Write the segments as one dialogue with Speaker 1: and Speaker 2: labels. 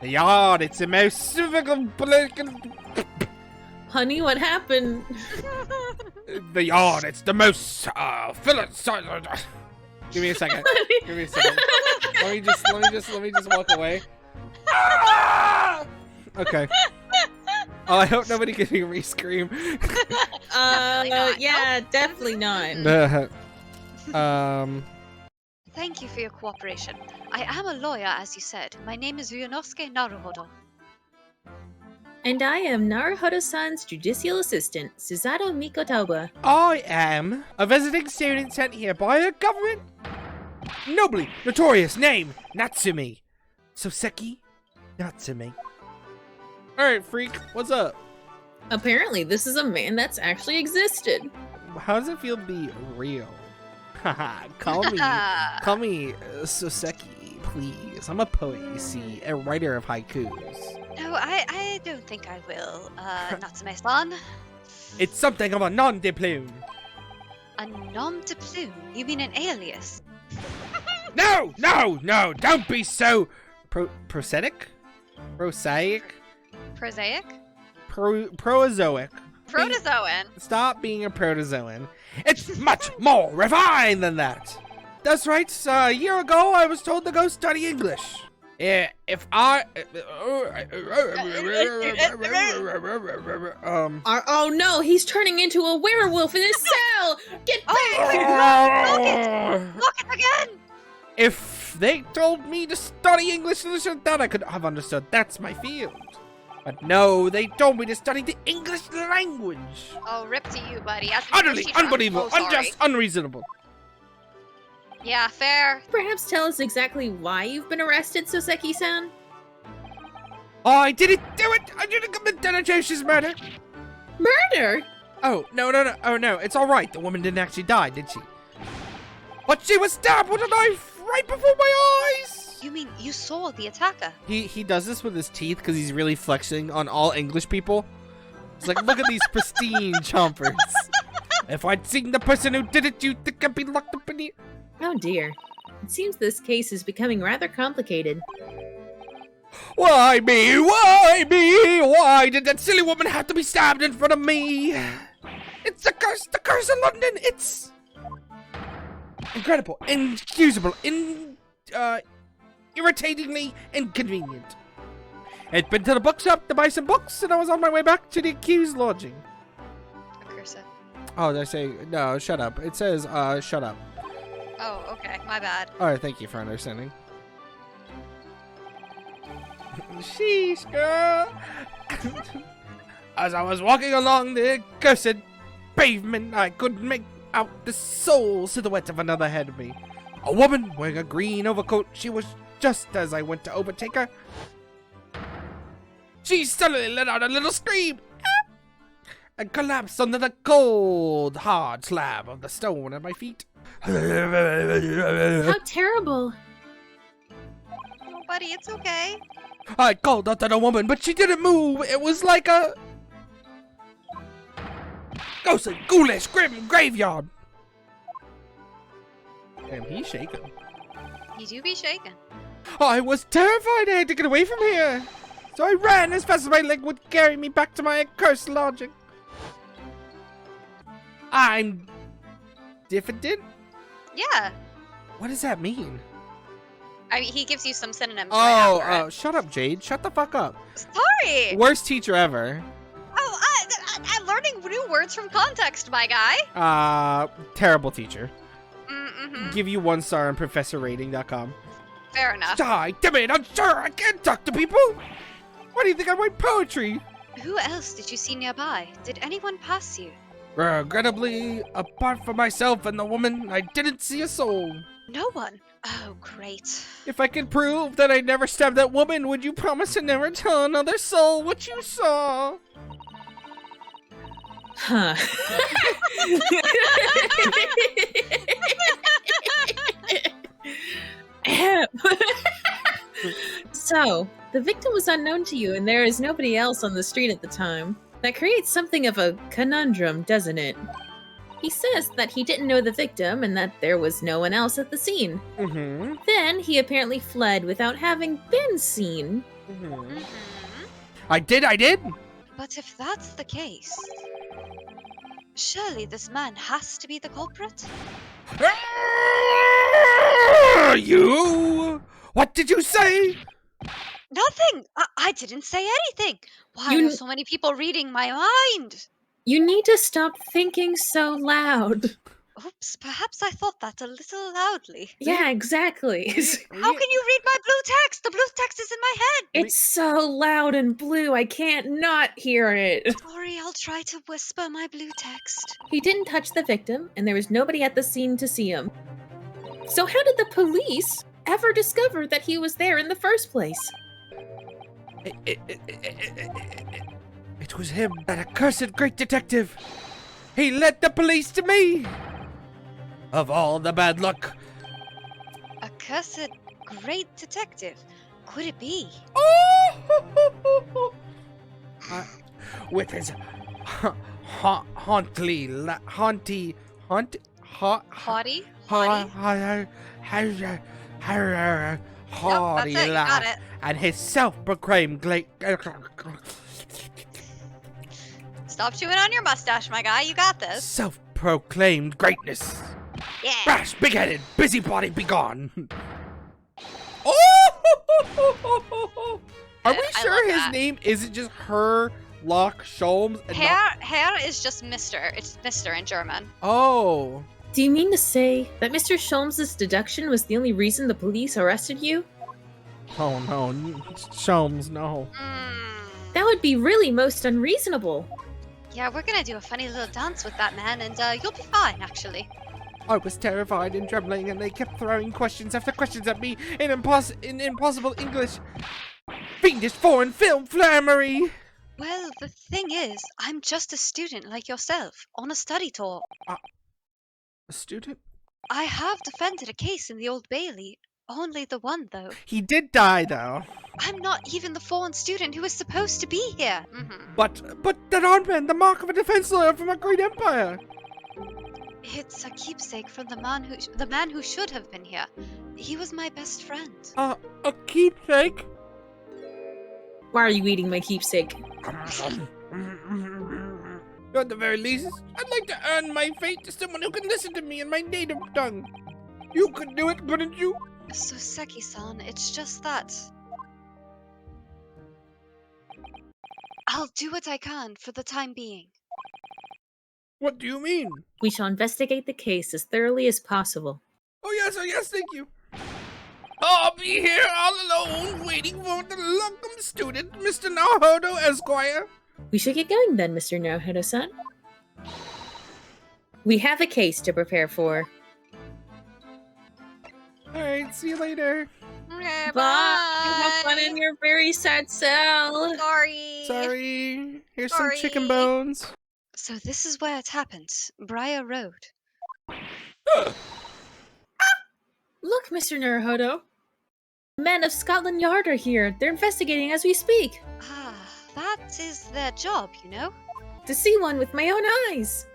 Speaker 1: The yard, it's the most
Speaker 2: Honey, what happened?
Speaker 1: The yard, it's the most Give me a second. Give me a second. Let me just walk away. Okay. Oh, I hope nobody can hear me scream.
Speaker 2: Yeah, definitely not.
Speaker 3: Thank you for your cooperation. I am a lawyer, as you said. My name is Ryunosuke Naruhodo.
Speaker 2: And I am Naruhodo-san's judicial assistant, Susato Mikotoba.
Speaker 1: I am a visiting student sent here by a government nobly notorious name, Natsumi. Soseki Natsumi. Alright, freak, what's up?
Speaker 2: Apparently, this is a man that's actually existed.
Speaker 1: How does it feel to be real? Haha, call me Soseki, please. I'm a poet, you see, a writer of haikus.
Speaker 3: No, I don't think I will, Natsume-san.
Speaker 1: It's something of a nom de plume.
Speaker 3: A nom de plume? You mean an alias?
Speaker 1: No, don't be so prosaic? Prosaic?
Speaker 3: Prosaic?
Speaker 1: Prozoic.
Speaker 3: Protozoan?
Speaker 1: Stop being a protozoan. It's much more refined than that. That's right, a year ago I was told to go study English. Yeah, if I...
Speaker 2: Oh no, he's turning into a werewolf in his cell! Get back!
Speaker 3: Look it again!
Speaker 1: If they told me to study English, then I could have understood that's my field. But no, they told me to study the English language.
Speaker 3: Oh, rip to you, buddy.
Speaker 1: Utterly unbelievable, unjust, unreasonable.
Speaker 3: Yeah, fair.
Speaker 2: Perhaps tell us exactly why you've been arrested, Soseki-san?
Speaker 1: I didn't do it! I didn't commit an atrocious murder!
Speaker 2: Murder?
Speaker 1: Oh, no. Oh, no, it's alright. The woman didn't actually die, did she? But she was stabbed with a knife right before my eyes!
Speaker 3: You mean you saw the attacker?
Speaker 1: He does this with his teeth because he's really flexing on all English people. It's like, look at these pristine chompers. If I'd seen the person who did it, you'd think I'd be locked up in here.
Speaker 2: Oh dear. It seems this case is becoming rather complicated.
Speaker 1: Why me? Why me? Why did that silly woman have to be stabbed in front of me? It's the curse of London. It's incredible, inexcusable, irritatingly inconvenient. I'd been to the bookshop to buy some books, and I was on my way back to the accused lodging.
Speaker 3: A cursor.
Speaker 1: Oh, did I say no? Shut up. It says shut up.
Speaker 3: Oh, okay. My bad.
Speaker 1: Alright, thank you for understanding. Sheesh, girl. As I was walking along the cursed pavement, I couldn't make out the sole silhouette of another ahead of me. A woman wearing a green overcoat. She was just as I went to overtake her. She suddenly let out a little scream and collapsed under the cold, hard slab of the stone at my feet.
Speaker 2: How terrible.
Speaker 3: Oh, buddy, it's okay.
Speaker 1: I called out to the woman, but she didn't move. It was like a ghostly, ghoulish, grim graveyard. Damn, he's shaking.
Speaker 3: You do be shaken.
Speaker 1: I was terrified. I had to get away from here. So I ran as fast as my leg would carry me back to my accursed lodging. I'm diffident?
Speaker 3: Yeah.
Speaker 1: What does that mean?
Speaker 3: I mean, he gives you some synonyms right after it.
Speaker 1: Shut up, Jade. Shut the fuck up.
Speaker 3: Sorry.
Speaker 1: Worst teacher ever.
Speaker 3: Oh, I'm learning new words from context, my guy.
Speaker 1: Terrible teacher.
Speaker 3: Mm-hmm.
Speaker 1: Give you 1 star on professorrating.com.
Speaker 3: Fair enough.
Speaker 1: Die, damn it, I'm sure I can't talk to people. Why do you think I write poetry?
Speaker 3: Who else did you see nearby? Did anyone pass you?
Speaker 1: Regrettably, apart from myself and the woman, I didn't see a soul.
Speaker 3: No one. Oh, great.
Speaker 1: If I could prove that I never stabbed that woman, would you promise to never tell another soul what you saw?
Speaker 2: Huh. So, the victim was unknown to you and there is nobody else on the street at the time. That creates something of a conundrum, doesn't it? He says that he didn't know the victim and that there was no one else at the scene.
Speaker 1: Mm-hmm.
Speaker 2: Then he apparently fled without having been seen.
Speaker 1: Mhm.
Speaker 3: Mhm.
Speaker 1: I did!
Speaker 3: But if that's the case, surely this man has to be the culprit?
Speaker 1: You? What did you say?
Speaker 3: Nothing! I didn't say anything! Why
Speaker 2: You
Speaker 3: are
Speaker 2: n-
Speaker 3: so many people reading my mind?
Speaker 2: You need to stop thinking so loud.
Speaker 3: Oops, perhaps I thought that a little loudly.
Speaker 2: Yeah, exactly.
Speaker 3: How can you read my blue text? The blue text is in my head!
Speaker 2: It's so loud and blue, I can't not hear it.
Speaker 3: Sorry, I'll try to whisper my blue text.
Speaker 2: He didn't touch the victim, and there was nobody at the scene to see him. So how did the police ever discover that he was there in the first place?
Speaker 1: It was him, that accursed great detective. He led the police to me. Of all the bad luck.
Speaker 3: A cursed great detective. Could it be?
Speaker 1: Oh! With his haunty,
Speaker 3: Haughty? Haughty?
Speaker 1: haughty
Speaker 3: That's it, you got
Speaker 1: laugh,
Speaker 3: it.
Speaker 1: and his self-proclaimed
Speaker 3: Stop chewing on your mustache, my guy. You got this.
Speaker 1: self-proclaimed greatness.
Speaker 3: Yeah.
Speaker 1: Brash, big-headed, busybody, be gone. Oh! Are we
Speaker 3: I
Speaker 1: sure
Speaker 3: love
Speaker 1: his
Speaker 3: that.
Speaker 1: name isn't just Herlock Sholmes? And not...
Speaker 3: Herr is just Mr. It's Mr. in German.
Speaker 1: Oh.
Speaker 2: Do you mean to say that Mr. Sholmes' deduction was the only reason the police arrested you?
Speaker 1: Oh no, Sholmes, no.
Speaker 2: That would be really most unreasonable.
Speaker 3: Yeah, we're gonna do a funny little dance with that man, and you'll be fine, actually.
Speaker 1: I was terrified and trembling, and they kept throwing questions after questions at me in impossible English. Fiendish foreign film flummery!
Speaker 3: Well, the thing is, I'm just a student like yourself, on a study tour.
Speaker 1: A student?
Speaker 3: I have defended a case in the Old Bailey. Only the one, though.
Speaker 1: He did die, though.
Speaker 3: I'm not even the foreign student who is supposed to be here.
Speaker 1: But that armband, the mark of a defense lawyer from a great empire.
Speaker 3: It's a keepsake from the man who should have been here. He was my best friend.
Speaker 1: A keepsake?
Speaker 2: Why are you eating my keepsake?
Speaker 1: At the very least, I'd like to earn my fate to someone who can listen to me in my native tongue. You could do it, couldn't you?
Speaker 3: Soseki-san, it's just that. I'll do what I can for the time being.
Speaker 1: What do you mean?
Speaker 2: We shall investigate the case as thoroughly as possible.
Speaker 1: Oh yes, thank you. I'll be here all alone, waiting for the welcome student, Mr. Naruhodo Esquire.
Speaker 2: We should get going then, Mr. Naruhodo-san. We have a case to prepare for.
Speaker 1: Alright, see you later.
Speaker 3: Okay,
Speaker 2: Bye! Have fun in your very sad cell!
Speaker 1: Sorry. Here's
Speaker 3: Sorry.
Speaker 1: some chicken bones.
Speaker 3: So this is where it happened. Briar Road.
Speaker 2: Look, Mr. Naruhodo! The men of Scotland Yard are here. They're investigating as we speak.
Speaker 3: Ah, that is their job, you know?
Speaker 2: To see one with my own eyes.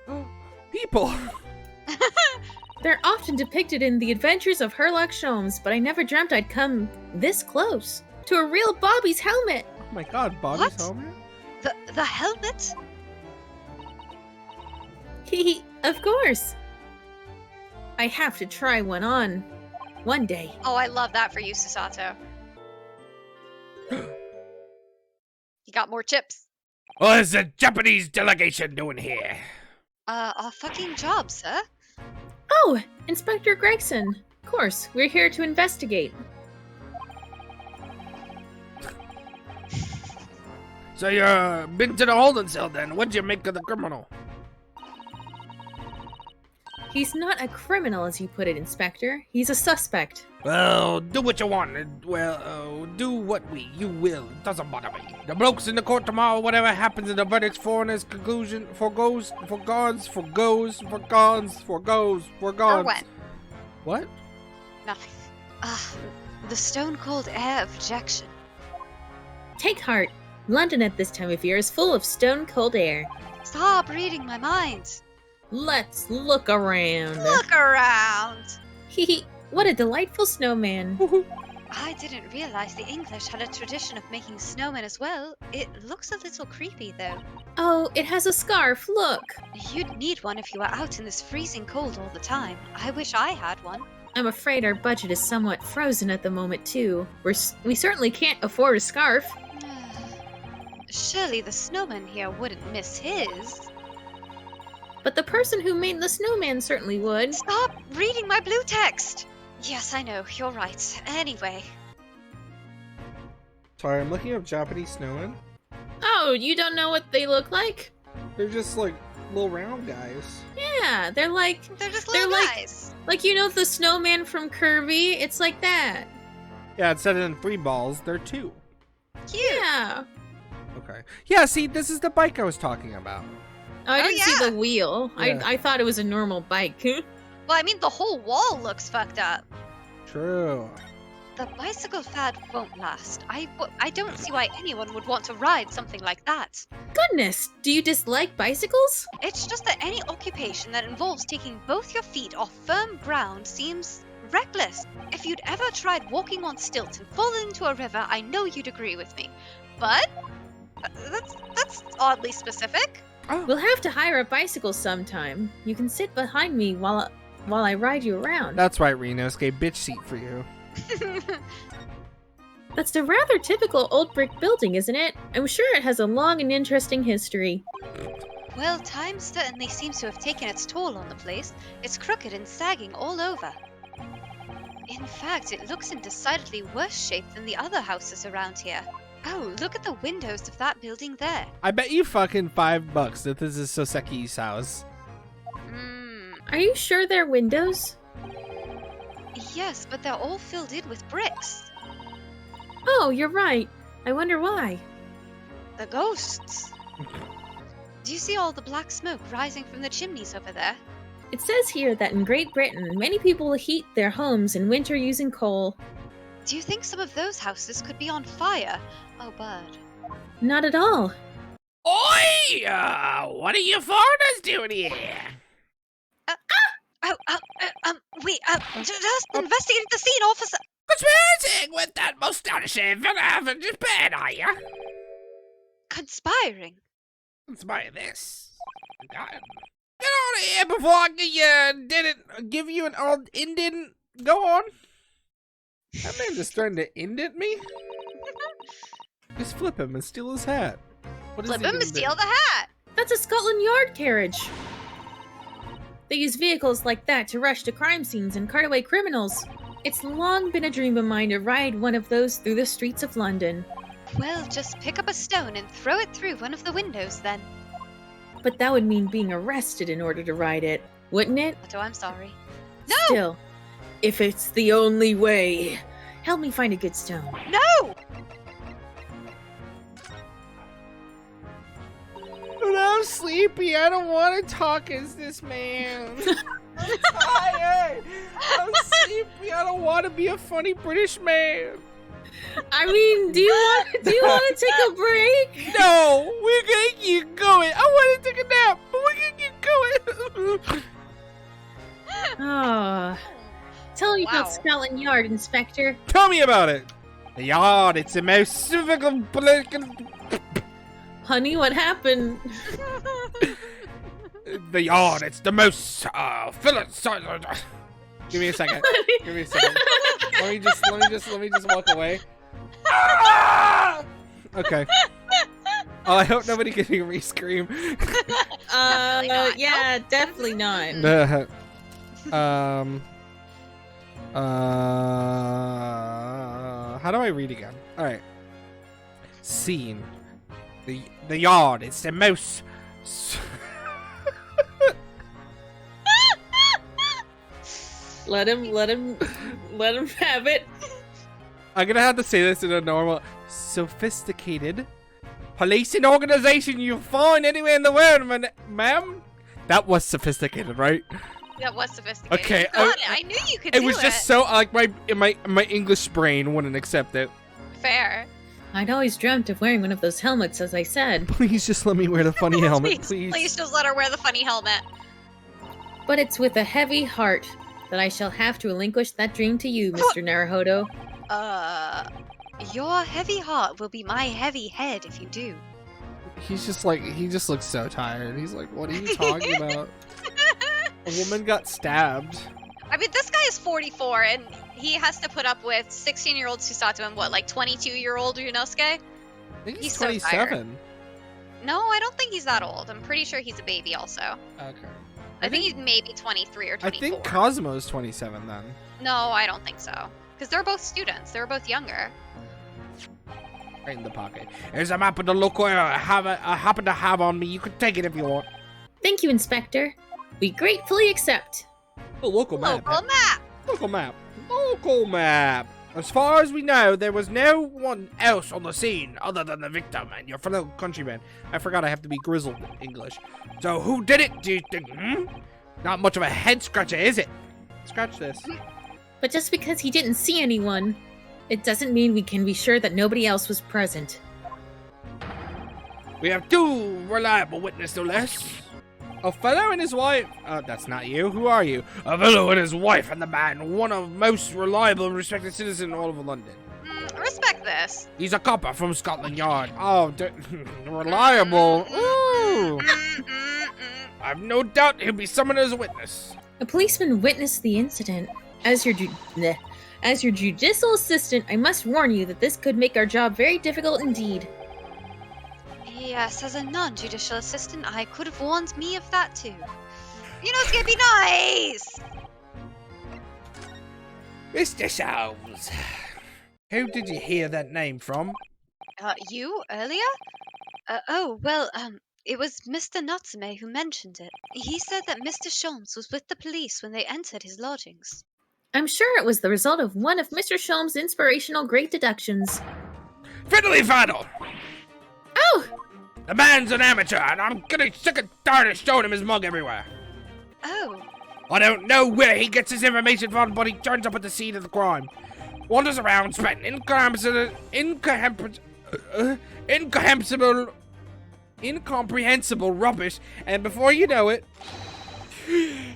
Speaker 1: People.
Speaker 2: They're often depicted in The Adventures of Herlock Sholmes, but I never dreamt I'd come this close to a real Bobby's helmet.
Speaker 1: Oh my god, Bobby's
Speaker 3: What?
Speaker 1: helmet?
Speaker 3: The helmet?
Speaker 2: Of course. I have to try one on one day.
Speaker 3: Oh, I love that for you, Susato. You got more chips.
Speaker 1: What is the Japanese delegation doing here?
Speaker 3: Our fucking job, sir.
Speaker 2: Oh, Inspector Gregson. Of course, we're here to investigate.
Speaker 1: So you're been to the holding cell then? What'd you make of the criminal?
Speaker 2: He's not a criminal, as you put it, Inspector. He's a suspect.
Speaker 1: Well, do what you want. Do what you will. It doesn't bother me. The bloke's in the court tomorrow. Whatever happens in the verdict's foreigner's conclusion forgoes.
Speaker 3: Or what?
Speaker 1: What?
Speaker 3: Nothing. The stone cold air of rejection.
Speaker 2: Take heart. London at this time of year is full of stone cold air.
Speaker 3: Stop reading my mind.
Speaker 2: Let's look around.
Speaker 3: Look around.
Speaker 2: Hee, what a delightful snowman.
Speaker 3: I didn't realize the English had a tradition of making snowmen as well. It looks a little creepy, though.
Speaker 2: Oh, it has a scarf, look!
Speaker 3: You'd need one if you were out in this freezing cold all the time. I wish I had one.
Speaker 2: I'm afraid our budget is somewhat frozen at the moment, too. We certainly can't afford a scarf.
Speaker 3: Surely the snowman here wouldn't miss his.
Speaker 2: But the person who made the snowman certainly would.
Speaker 3: Stop reading my blue text! Yes, I know, you're right. Anyway.
Speaker 1: Sorry, I'm looking up Japanese snowmen.
Speaker 2: Oh, you don't know what they look like?
Speaker 1: They're just like little round guys.
Speaker 2: Yeah, they're like...
Speaker 3: They're just
Speaker 2: They're
Speaker 3: little
Speaker 2: like-
Speaker 3: guys.
Speaker 2: Like, you know the snowman from Kirby? It's like that.
Speaker 1: Yeah, instead of 3 balls, they're 2.
Speaker 3: Cute.
Speaker 2: Yeah.
Speaker 1: Okay. Yeah, see, this is the bike I was talking about.
Speaker 2: Oh, I
Speaker 3: Oh,
Speaker 2: didn't see
Speaker 3: yeah.
Speaker 2: the wheel.
Speaker 1: Yeah.
Speaker 2: I thought it was a normal bike.
Speaker 3: Well, I mean, the whole wall looks fucked up.
Speaker 1: True.
Speaker 3: The bicycle fad won't last. I don't see why anyone would want to ride something like that.
Speaker 2: Goodness, do you dislike bicycles?
Speaker 3: It's just that any occupation that involves taking both your feet off firm ground seems reckless. If you'd ever tried walking on stilts and fallen into a river, I know you'd agree with me. But that's oddly specific.
Speaker 1: Oh,
Speaker 2: We'll have to hire a bicycle sometime. You can sit behind me while I ride you around.
Speaker 1: that's right, Renosuke. Bitch seat for you.
Speaker 2: That's a rather typical old brick building, isn't it? I'm sure it has a long and interesting history.
Speaker 3: Well, time certainly seems to have taken its toll on the place. It's crooked and sagging all over. In fact, it looks in decidedly worse shape than the other houses around here. Oh, look at the windows of that building there.
Speaker 1: I bet you fucking $5 that this is Soseki's house.
Speaker 2: Are you sure they're windows?
Speaker 3: Yes, but they're all filled in with bricks.
Speaker 2: Oh, you're right. I wonder why.
Speaker 3: The ghosts. Do you see all the black smoke rising from the chimneys over there?
Speaker 2: It says here that in Great Britain, many people heat their homes in winter using coal.
Speaker 3: Do you think some of those houses could be on fire? Oh, Bud.
Speaker 2: Not at all.
Speaker 1: Oi! What are you foreigners doing here?
Speaker 3: Just investigating the scene, officer.
Speaker 1: Conspiring with that astonishing villain of Japan, are you?
Speaker 3: Conspiring.
Speaker 1: Inspire this. Get out of here before I give you an old Indian. Go on. That man just trying to indent me? Just flip him and steal his hat. What is
Speaker 3: Flip
Speaker 1: he
Speaker 3: him
Speaker 1: gonna
Speaker 3: to
Speaker 1: do?
Speaker 3: steal the hat.
Speaker 2: That's a Scotland Yard carriage. They use vehicles like that to rush to crime scenes and cart away criminals. It's long been a dream of mine to ride one of those through the streets of London.
Speaker 3: Well, just pick up a stone and throw it through one of the windows then.
Speaker 2: But that would mean being arrested in order to ride it, wouldn't it?
Speaker 3: Oh, I'm sorry. No!
Speaker 2: Still, if it's the only way, help me find a good stone.
Speaker 3: No!
Speaker 1: But I'm sleepy. I don't want to talk as this man. I'm tired. I'm sleepy. I don't want to be a funny British man.
Speaker 2: I mean, do you want to take a break?
Speaker 1: No, we're gonna keep going. I want to take a nap, but we're gonna keep going.
Speaker 2: Ah, tell me
Speaker 3: Wow.
Speaker 2: about Scotland Yard, Inspector.
Speaker 1: Tell me about it. The yard. It's the most civical political.
Speaker 2: Honey, what happened?
Speaker 1: The yard. It's the most philosophical. Give me a second. Give me a second. Let me just walk away. Ah! Okay. Oh, I hope nobody can hear me scream.
Speaker 3: Definitely not.
Speaker 2: Yeah, definitely not.
Speaker 1: How do I read again? All right. Scene. The yard. It's the most.
Speaker 2: Let him have it.
Speaker 1: I'm gonna have to say this in a normal, sophisticated policing organization you find anywhere in the world, ma'am. That was sophisticated, right?
Speaker 3: That was sophisticated.
Speaker 1: Okay,
Speaker 3: You got it. I knew you could
Speaker 1: It
Speaker 3: do
Speaker 1: was just so like my English brain wouldn't accept it.
Speaker 3: fair.
Speaker 2: I'd always dreamt of wearing one of those helmets, as I said.
Speaker 1: Please just let me wear the funny helmet, please.
Speaker 3: Please just let her wear the funny helmet.
Speaker 2: But it's with a heavy heart that I shall have to relinquish that dream to you, Mr. Naruhodo.
Speaker 3: Your heavy heart will be my heavy head if you do.
Speaker 1: He's just like, he just looks so tired. He's like, what are you talking about? A woman got stabbed.
Speaker 3: I mean, this guy is 44, and he has to put up with 16-year-old Susato and what, like 22-year-old Ryunosuke?
Speaker 1: I think he's
Speaker 3: so
Speaker 1: 27.
Speaker 3: No, I don't think he's that old. I'm pretty sure he's a baby also.
Speaker 1: Okay.
Speaker 3: I think he's maybe 23 or 24.
Speaker 1: I think Cosmo's 27 then.
Speaker 3: No, I don't think so. Because they're both students. They're both younger.
Speaker 1: Right in the pocket. Here's a map of the local area I happen to have on me. You can take it if you want.
Speaker 2: Thank you, Inspector. We gratefully accept.
Speaker 1: The local map.
Speaker 3: Local map!
Speaker 1: Local map. Local map. As far as we know, there was no one else on the scene other than the victim and your fellow countrymen. I forgot I have to be grizzled English. So who did it, do you think? Not much of a head scratcher, is it? Scratch this.
Speaker 2: But just because he didn't see anyone, it doesn't mean we can be sure that nobody else was present.
Speaker 1: We have two reliable witnesses, no less. A fellow and his wife. That's not you. Who are you? A fellow and his wife and the man, one of most reliable and respected citizens in all of London.
Speaker 3: Respect this.
Speaker 1: He's a copper from Scotland Yard. Oh, reliable. Ooh. I've no doubt he'll be summoned as a witness.
Speaker 2: A policeman witnessed the incident. As your judicial assistant, I must warn you that this could make our job very difficult indeed.
Speaker 3: Yes, as a non-judicial assistant, I could have warned me of that too. You know, it's gonna be nice!
Speaker 1: Mr. Sholmes, who did you hear that name from?
Speaker 3: You, earlier? It was Mr. Natsume who mentioned it. He said that Mr. Sholmes was with the police when they entered his lodgings.
Speaker 2: I'm sure it was the result of one of Mr. Sholmes' inspirational great deductions.
Speaker 1: Fiddly faddle!
Speaker 2: Oh!
Speaker 1: The man's an amateur, and I'm getting sick and tired of showing him his mug everywhere.
Speaker 3: Oh.
Speaker 1: I don't know where he gets his information from, but he turns up at the scene of the crime. Wanders around, spitting incomprehensible rubbish, and before you know it,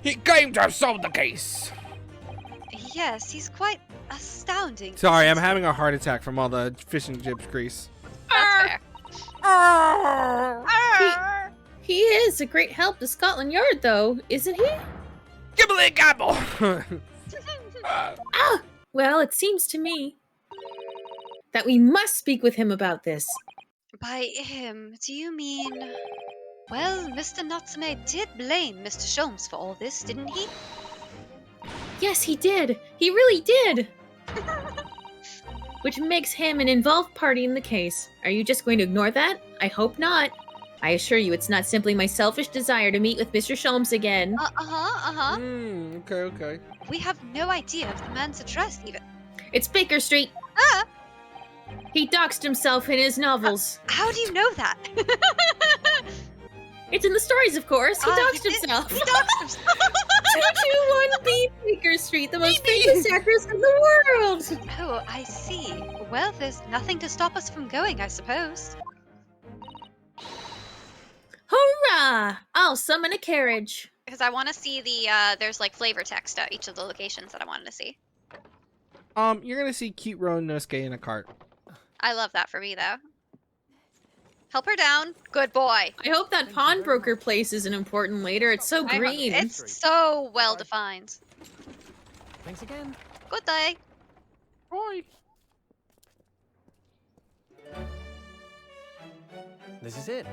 Speaker 1: he claimed to have solved the case.
Speaker 3: Yes, he's quite astounding.
Speaker 1: Sorry, I'm having a heart attack from all the fish and chips grease.
Speaker 3: That's fair.
Speaker 2: He is a great help to Scotland Yard, though, isn't he?
Speaker 1: Gibbly gabble!
Speaker 2: Well, it seems to me that we must speak with him about this.
Speaker 3: By him, do you mean... Well, Mr. Natsume did blame Mr. Sholmes for all this, didn't he?
Speaker 2: Yes, he did. He really did. Which makes him an involved party in the case. Are you just going to ignore that? I hope not. I assure you it's not simply my selfish desire to meet with Mr. Sholmes again.
Speaker 1: Okay.
Speaker 3: We have no idea of the man's address, even.
Speaker 2: It's Baker Street. He doxed himself in his novels.
Speaker 3: How do you know that?
Speaker 2: It's in the stories, of course. He doxed himself.
Speaker 3: He doxed himself.
Speaker 2: 221B Baker Street, the most famous address in the world.
Speaker 3: Oh, I see. Well, there's nothing to stop us from going, I suppose.
Speaker 2: Hurrah! I'll summon a carriage.
Speaker 3: Because I want to see the, there's like flavor text at each of the locations that I wanted to see.
Speaker 1: You're gonna see cute Ryunosuke in a cart.
Speaker 3: I love that for me, though. Help her down. Good boy.
Speaker 2: I hope that pawnbroker place isn't important later. It's so green.
Speaker 3: It's so well defined.
Speaker 4: Thanks again.
Speaker 3: Good day.
Speaker 1: Boy.
Speaker 4: This is it.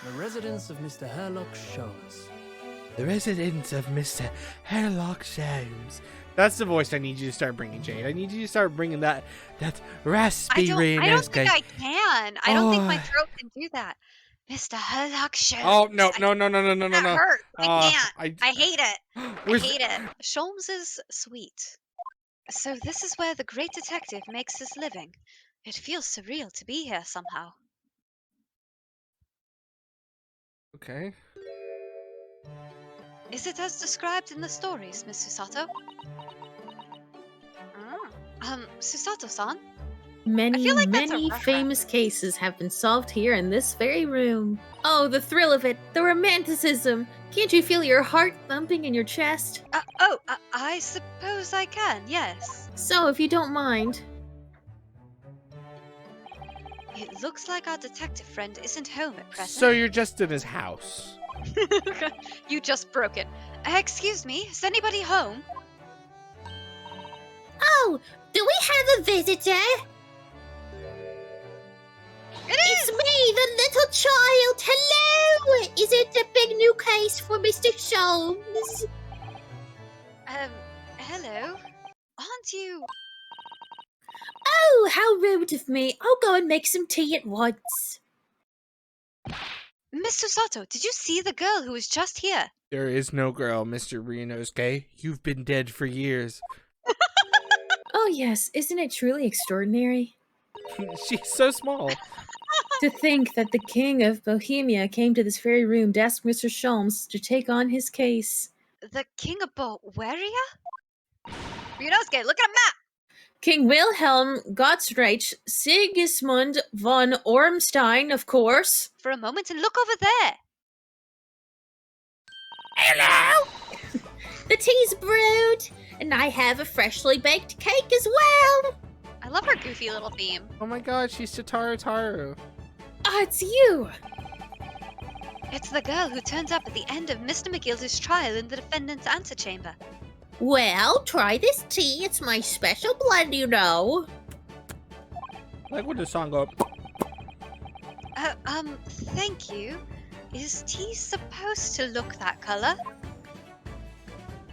Speaker 4: The residence of Mr. Herlock Sholmes.
Speaker 1: The residence of Mr. Herlock Sholmes. That's the voice I need you to start bringing, Jade. I need you to start bringing that raspy Ryunosuke.
Speaker 3: I don't think I can. I don't think my throat can do that. Mr. Herlock Sholmes.
Speaker 1: Oh, no.
Speaker 3: That hurts. I can't.
Speaker 1: I
Speaker 3: hate it. I hate it. Sholmes is sweet. So this is where the great detective makes his living. It feels surreal to be here somehow.
Speaker 1: Okay.
Speaker 3: Is it as described in the stories, Miss Susato? Susato-san?
Speaker 2: Many,
Speaker 3: like that's a
Speaker 2: many
Speaker 3: reference.
Speaker 2: famous cases have been solved here in this very room. Oh, the thrill of it, the romanticism. Can't you feel your heart thumping in your chest?
Speaker 3: I suppose I can, yes.
Speaker 2: So, if you don't mind,
Speaker 3: It looks like our detective friend isn't home at present.
Speaker 1: So you're just in his house.
Speaker 3: You just broke it. Excuse me, is anybody home?
Speaker 5: Oh, do we have a visitor? It's
Speaker 3: It
Speaker 5: me, the little child. Hello! Is it a big new case for Mr. Sholmes?
Speaker 3: Hello? Aren't you...
Speaker 5: Oh, how rude of me. I'll go and make some tea at once.
Speaker 3: Mr. Sato, did you see the girl who was just here?
Speaker 1: There is no girl, Mr. Ryunosuke. You've been dead for years.
Speaker 2: Oh, yes, isn't it truly extraordinary?
Speaker 1: She's so small.
Speaker 2: To think that the king of Bohemia came to this very room to ask Mr. Sholmes to take on his case.
Speaker 3: The king of Bohemia? Ryunosuke, look at a map!
Speaker 2: King Wilhelm Gottsreich Sigismund von Ormstein, of course.
Speaker 3: For a moment and look over there!
Speaker 5: Hello! The tea's brewed, and I have a freshly baked cake as well.
Speaker 3: I love her goofy little theme.
Speaker 1: Oh my god, she's Tataru Taru.
Speaker 2: Ah, it's you!
Speaker 3: It's the girl who turns up at the end of Mr. McGildy's trial in the defendant's antechamber.
Speaker 5: Well, try this tea. It's my special blend, you know.
Speaker 1: Like when the song goes.
Speaker 3: Thank you. Is tea supposed to look that color?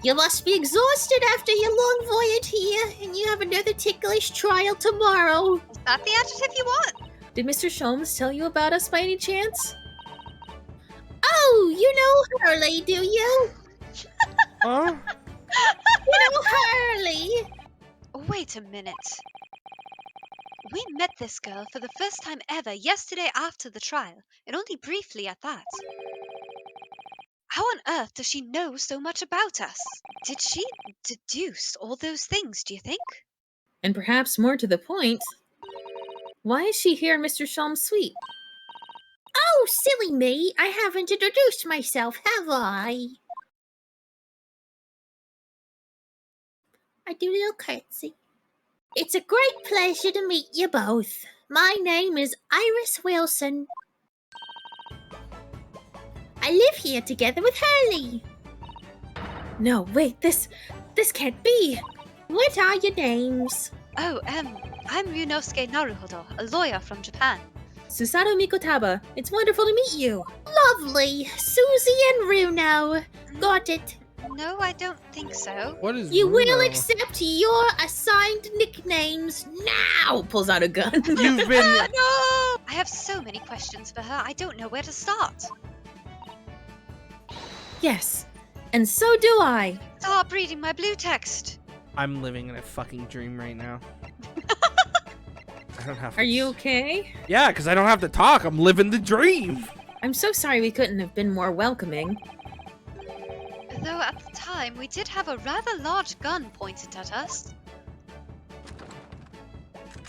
Speaker 5: You must be exhausted after your long voyage here, and you have another ticklish trial tomorrow.
Speaker 3: Is that the adjective you want?
Speaker 2: Did Mr. Sholmes tell you about us by any chance?
Speaker 5: Oh, you know Hurley, do you?
Speaker 1: Huh?
Speaker 5: You know Hurley?
Speaker 3: Wait a minute. We met this girl for the first time ever yesterday after the trial, and only briefly at that. How on earth does she know so much about us? Did she deduce all those things, do you think?
Speaker 2: And perhaps more to the point, why is she here in Mr. Sholmes' suite?
Speaker 5: Oh, silly me. I haven't introduced myself, have I? I do a little curtsy. It's a great pleasure to meet you both. My name is Iris Wilson. I live here together with Hurley.
Speaker 2: No, wait, this can't be.
Speaker 5: What are your names?
Speaker 3: Oh, I'm Ryunosuke Naruhodo, a lawyer from Japan.
Speaker 2: Susato Mikotaba, it's wonderful to meet you.
Speaker 5: Lovely. Susie and Runo. Got it.
Speaker 3: No, I don't think so.
Speaker 1: What is
Speaker 5: You will
Speaker 1: Bruno?
Speaker 5: accept your assigned nicknames now.
Speaker 2: Pulls out a gun.
Speaker 1: You've been.
Speaker 3: No! I have so many questions for her, I don't know where to start.
Speaker 2: Yes, and so do I.
Speaker 3: Stop reading my blue text.
Speaker 1: I'm living in a fucking dream right now. I don't have.
Speaker 2: Are you okay?
Speaker 1: Yeah, because I don't have to talk. I'm living the dream.
Speaker 2: I'm so sorry we couldn't have been more welcoming.
Speaker 3: Though at the time, we did have a rather large gun pointed at us.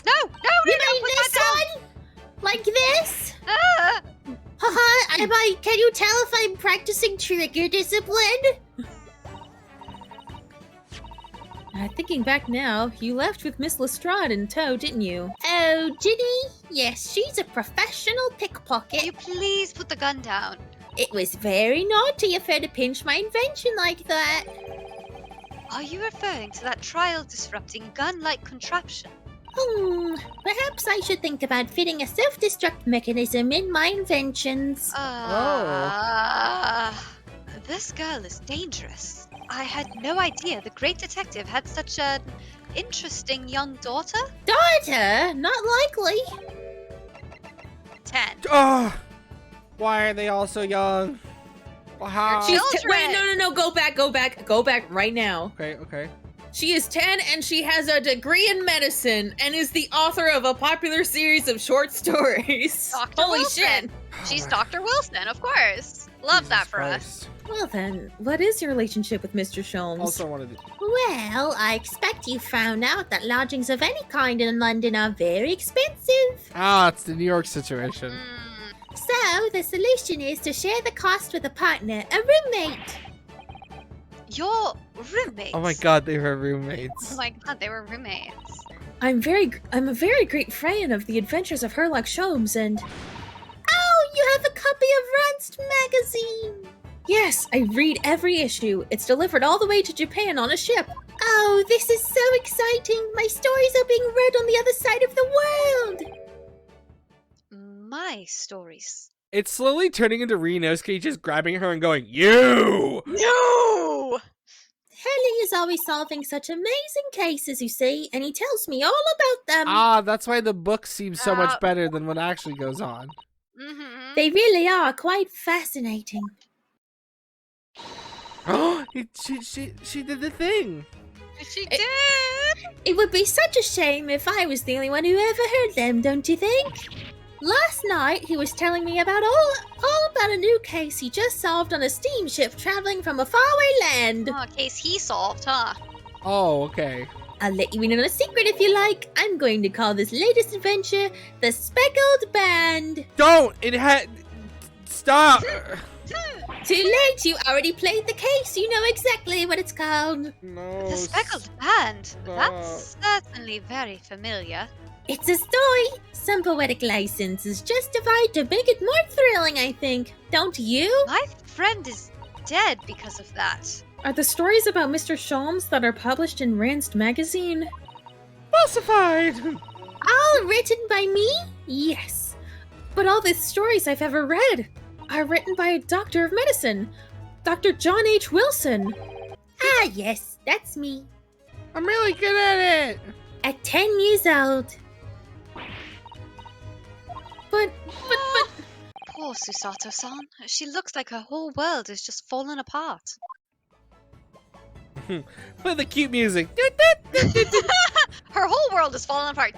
Speaker 3: No! No,
Speaker 5: You
Speaker 3: no,
Speaker 5: mean
Speaker 3: put
Speaker 5: this
Speaker 3: that
Speaker 5: one? Like this?
Speaker 3: down! Ah!
Speaker 5: Haha, can you tell if I'm practicing trigger discipline?
Speaker 2: Thinking back now, you left with Miss Lestrade in tow, didn't you?
Speaker 5: Oh, Ginny? Yes, she's a professional pickpocket.
Speaker 3: Can you please put the gun down?
Speaker 5: It was very naughty of her to pinch my invention like that.
Speaker 3: Are you referring to that trial-disrupting gun-like contraption?
Speaker 5: Perhaps I should think about fitting a self-destruct mechanism in my inventions.
Speaker 3: This girl is dangerous. I had no idea the great detective had such an interesting young daughter.
Speaker 5: Daughter? Not likely.
Speaker 3: 10.
Speaker 1: Oh, why are they all so young? Wow.
Speaker 2: She's
Speaker 3: Children!
Speaker 2: wait, no, go back right now.
Speaker 1: Okay.
Speaker 2: She is 10 and she has a degree in medicine and is the author of a popular series of short stories.
Speaker 3: Dr.
Speaker 2: Holy
Speaker 3: Wilson.
Speaker 2: shit.
Speaker 3: She's Dr. Wilson, of course. Love that for us.
Speaker 2: Well then, what is your relationship with Mr. Sholmes?
Speaker 1: Also wanted to.
Speaker 5: Well, I expect you found out that lodgings of any kind in London are very expensive.
Speaker 1: Ah, it's the New York situation.
Speaker 5: So, the solution is to share the cost with a partner, a roommate.
Speaker 3: Your roommates.
Speaker 1: Oh my god, they were roommates.
Speaker 3: Oh my god, they were roommates.
Speaker 2: I'm a very great fan of the Adventures of Sherlock Holmes, and
Speaker 5: Oh, you have a copy of Ranst magazine.
Speaker 2: yes, I read every issue. It's delivered all the way to Japan on a ship.
Speaker 5: Oh, this is so exciting. My stories are being read on the other side of the world.
Speaker 3: My stories.
Speaker 1: It's slowly turning into Rinosuke just grabbing her and going, "You!"
Speaker 3: No!
Speaker 5: Hurley is always solving such amazing cases, you see, and he tells me all about them.
Speaker 1: Ah, that's why the book seems so much
Speaker 3: Ah.
Speaker 1: better than what actually goes on.
Speaker 3: Mm-hmm.
Speaker 5: They really are quite fascinating.
Speaker 1: Oh, she did the thing.
Speaker 3: She did!
Speaker 5: It would be such a shame if I was the only one who ever heard them, don't you think? Last night, he was telling me about all about a new case he just solved on a steamship traveling from a faraway land.
Speaker 3: Oh, case he solved, huh?
Speaker 1: Oh, okay.
Speaker 5: I'll let you in on a secret if you like. I'm going to call this latest adventure the Speckled Band.
Speaker 1: Don't! It had. Stop!
Speaker 5: Too late, you already played the case. You know exactly what it's called.
Speaker 1: No.
Speaker 3: The Speckled Band.
Speaker 1: stop.
Speaker 3: That's certainly very familiar.
Speaker 5: It's a story. Some poetic license is justified to make it more thrilling, I think. Don't you?
Speaker 3: My friend is dead because of that.
Speaker 2: Are the stories about Mr. Sholmes that are published in Ranst magazine?
Speaker 1: Falsified!
Speaker 5: All written by me?
Speaker 2: Yes. But all the stories I've ever read are written by a doctor of medicine, Dr. John H. Wilson.
Speaker 5: Ah, yes, that's me.
Speaker 1: I'm really good at it!
Speaker 5: At 10 years old.
Speaker 2: But
Speaker 3: Poor Susato-san. She looks like her whole world is just fallen apart.
Speaker 1: Play the cute music.
Speaker 3: Her whole world is falling apart.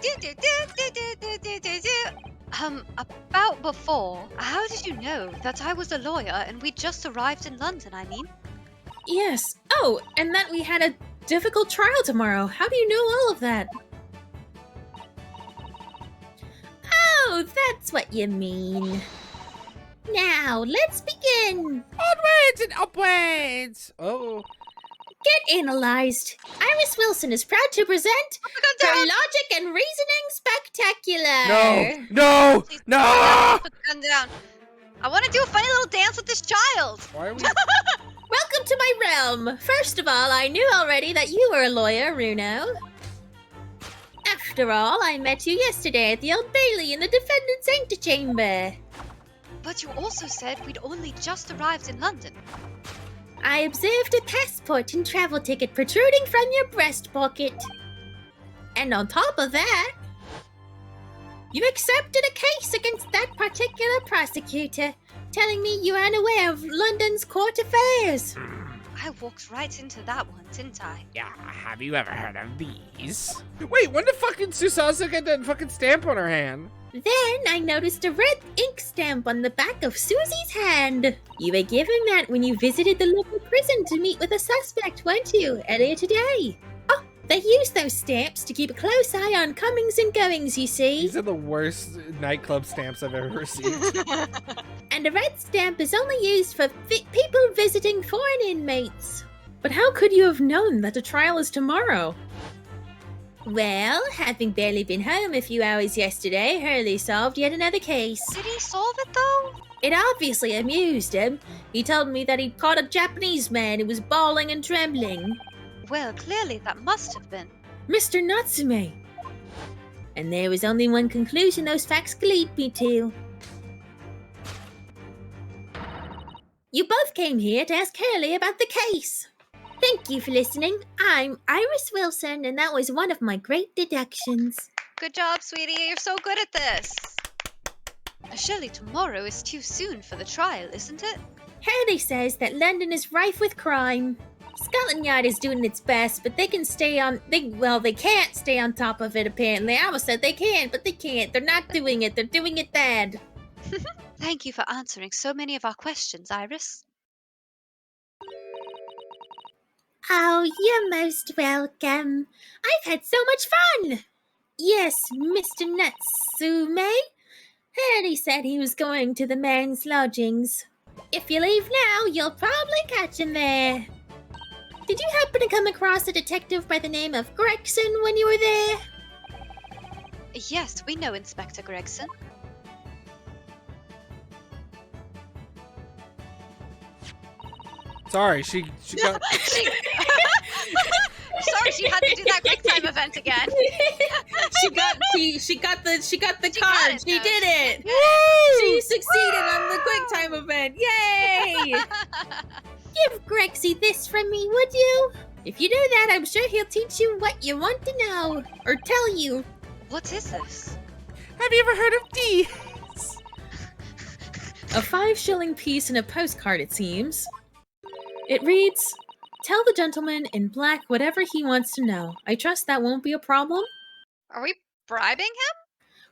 Speaker 3: About before, how did you know that I was a lawyer and we just arrived in London, I mean?
Speaker 2: yes. Oh, and that we had a difficult trial tomorrow. How do you know all of that?
Speaker 5: Oh, that's what you mean. Now, let's begin.
Speaker 1: Onwards and upwards! Oh.
Speaker 5: Get analyzed. Iris Wilson is proud to present her Logic and Reasoning Spectacular.
Speaker 1: No! No!
Speaker 3: Put the gun down. I want to do a funny little dance with this child.
Speaker 1: Why are we.
Speaker 5: Welcome to my realm. First of all, I knew already that you were a lawyer, Runo. After all, I met you yesterday at the Old Bailey in the defendant's antechamber.
Speaker 3: But you also said we'd only just arrived in London.
Speaker 5: I observed a passport and travel ticket protruding from your breast pocket. And on top of that, you accepted a case against that particular prosecutor, telling me you are unaware of London's court affairs.
Speaker 3: I walked right into that one, didn't I?
Speaker 1: Yeah, have you ever heard of these? Wait, when did fucking Susasa get that fucking stamp on her hand?
Speaker 5: Then I noticed a red ink stamp on the back of Susie's hand. You were given that when you visited the local prison to meet with a suspect, weren't you, earlier today? Oh, they use those stamps to keep a close eye on comings and goings, you see.
Speaker 1: These are the worst nightclub stamps I've ever received.
Speaker 5: And a red stamp is only used for people visiting foreign inmates.
Speaker 2: But how could you have known that the trial is tomorrow?
Speaker 5: Well, having barely been home a few hours yesterday, Hurley solved yet another case.
Speaker 3: Did he solve it though?
Speaker 5: It obviously amused him. He told me that he'd caught a Japanese man who was bawling and trembling.
Speaker 3: Well, clearly that must have been.
Speaker 2: Mr. Natsume!
Speaker 5: And there was only one conclusion those facts could lead me to. You both came here to ask Hurley about the case. Thank you for listening. I'm Iris Wilson, and that was one of my great deductions.
Speaker 3: Good job, sweetie. You're so good at this. Surely tomorrow is too soon for the trial, isn't it?
Speaker 5: Hurley says that London is rife with crime. Scotland Yard is doing its best, but they can't stay on top of it, apparently. I almost said they can, but they can't. They're not doing it. They're doing it bad.
Speaker 3: Thank you for answering so many of our questions, Iris.
Speaker 5: Oh, you're most welcome. I've had so much fun. Yes, Mr. Natsume. Hurley said he was going to the man's lodgings. If you leave now, you'll probably catch him there. Did you happen to come across a detective by the name of Gregson when you were there?
Speaker 3: Yes, we know Inspector Gregson.
Speaker 1: Sorry, she got.
Speaker 3: Sorry, she had to do that quick time event again.
Speaker 2: she got the
Speaker 3: She
Speaker 2: card.
Speaker 3: got it,
Speaker 2: She
Speaker 3: though.
Speaker 2: did it.
Speaker 1: Woo!
Speaker 2: She succeeded on the quick time event. Yay!
Speaker 5: Give Grexy this from me, would you? If you do that, I'm sure he'll teach you what you want to know. Or tell you.
Speaker 3: What is this?
Speaker 1: Have you ever heard of D?
Speaker 2: A 5-shilling piece and a postcard, it seems. It reads, "Tell the gentleman in black whatever he wants to know. I trust that won't be a problem."
Speaker 3: Are we bribing him?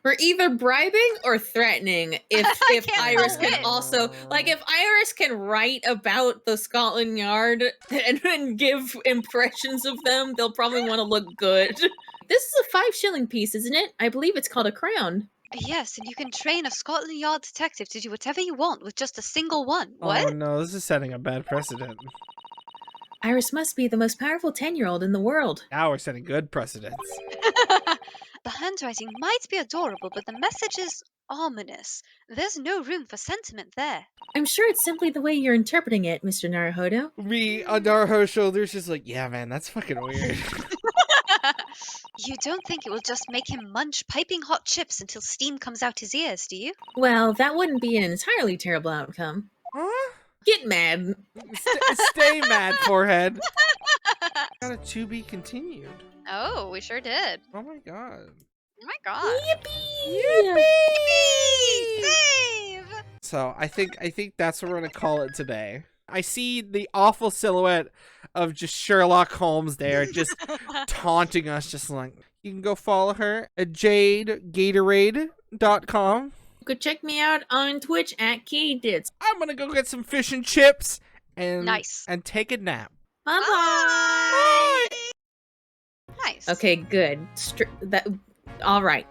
Speaker 2: We're either bribing or threatening. If
Speaker 3: I can't
Speaker 2: Iris
Speaker 3: tell
Speaker 2: can
Speaker 3: which.
Speaker 2: also, like, if Iris can write about the Scotland Yard and give impressions of them, they'll probably want to look good. This is a 5-shilling piece, isn't it? I believe it's called a crown.
Speaker 3: Yes, and you can train a Scotland Yard detective to do whatever you want with just a single one. What?
Speaker 1: Oh no, this is setting a bad precedent.
Speaker 2: Iris must be the most powerful 10-year-old in the world.
Speaker 1: Now we're setting good precedents.
Speaker 3: The handwriting might be adorable, but the message is ominous. There's no room for sentiment there.
Speaker 2: I'm sure it's simply the way you're interpreting it, Mr. Naruhodo.
Speaker 1: Me on Naruho's shoulders, just like, yeah, man, that's fucking weird.
Speaker 3: You don't think it will just make him munch piping hot chips until steam comes out his ears, do you?
Speaker 2: Well, that wouldn't be an entirely terrible outcome.
Speaker 1: Huh?
Speaker 2: Get mad.
Speaker 1: Stay mad, forehead. Got a to be continued.
Speaker 3: Oh, we sure did.
Speaker 1: Oh my god.
Speaker 3: Oh my god.
Speaker 2: Yippee!
Speaker 3: Save!
Speaker 1: So I think that's what we're gonna call it today. I see the awful silhouette of just Sherlock Holmes there, just taunting us, just like, you can go follow her at jadegatorade.com.
Speaker 2: You could check me out on Twitch at Katydiids.
Speaker 1: I'm gonna go get some fish and chips and
Speaker 3: Nice.
Speaker 1: and take a nap.
Speaker 2: Bye-bye!
Speaker 3: Bye. Nice.
Speaker 2: Okay, good. All right.